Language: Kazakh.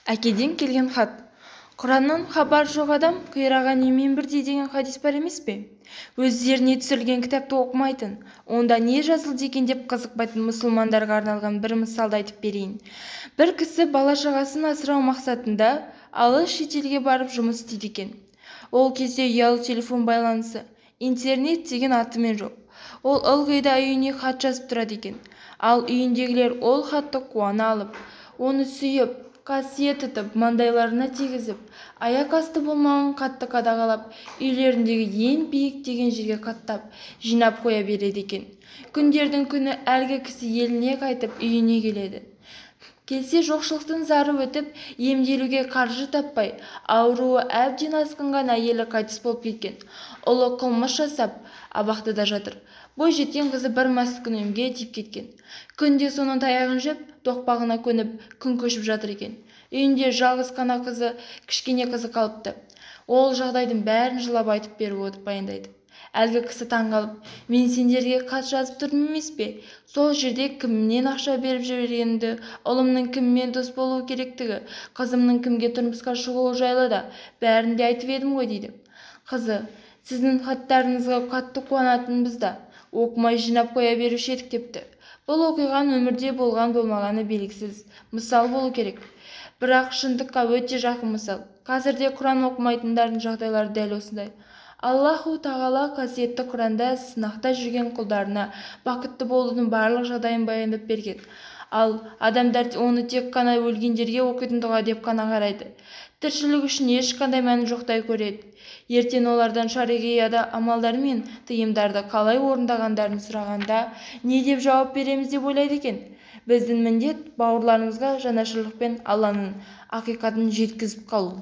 Әкеден келген хат. Құраннан хабар жоқ адам қираған емен бірдей деген хадис бар емес пе? Өздеріне түсірілген кітапты оқымайтын, онда не жазылды екен деп қызықпайтын мұсылмандарға арналған бір мысалды айтып берейін. Бір кісі бала-шағасын асырау мақсатында алыс шетелге барып жұмыс істейді екен. Ол кезде ұялы телефон байланысы, интернет деген атымен жоқ. Ол ылғи да үйіне хат жазып тұрады екен. Ал үйіндегілер ол хатты қуана алып, оны сүйіп, қасиет етіп, маңдайларына тигізіп, аяқ асты болмауын қатты қадағалап, үйлеріндегі ең биік деген жерге қаттап, жинап қоя береді екен. Күндердің күні әлгі кісі еліне қайтып, үйіне келеді. Келсе жоқшылықтың зары өтіп, емделуге қаржы таппай, ауруы әбден асқынған әйелі қайтыс болып кеткен. Ұлы қылмыс жасап, абақтыда жатыр. Бойжеткен қызы бір маскүнемге тиіп кеткен. Күнде соның таяғын жеп, тоқпағына көніп, күн көшіп жатыр екен. Үйінде жалғыз қана қызы, кішкене қызы қалыпты. Ол жағдайдың бәрін жылап айтып беріп баяндайды. Әлгі кісі таңғалып, мен сендерге хат жазып тұрдым емес пе? Сол жерде кімнен ақша беріп жібергенімді, ұлымның кіммен дос болуы керектігі, қызымның кімге тұрмысқа шығуы жайлы да бәрін де айтып едім ғой дейді. Қызы, сіздің хаттарыңызға қатты қуанатынбыз да, оқымай жинап қоя беруші едік депті. Бұл оқиғаның өмірде болған-болмағаны белгісіз, мысал болу керек. Бірақ шындыққа өте жақын мысал. Қазірде Құран оқымайтындардың жағдайлары дәл осындай. Аллаху тағала қасиетті Құранда сынақта жүрген құлдарына бақытты болудың барлық жағдайын баяндап берген. Ал адамдар оны тек қана өлгендерге оқитын дұға деп қана қарайды. Тіршілік үшін ешқандай мәні жоқтай көреді. Ертең олардан шариғияда амалдар мен тыйымдарды қалай орындағандарын сұрағанда не деп жауап береміз деп ойлайды екен. Біздің міндет бауырларымызға жанашырлықпен Алланың ақиқатын жеткізіп қалу.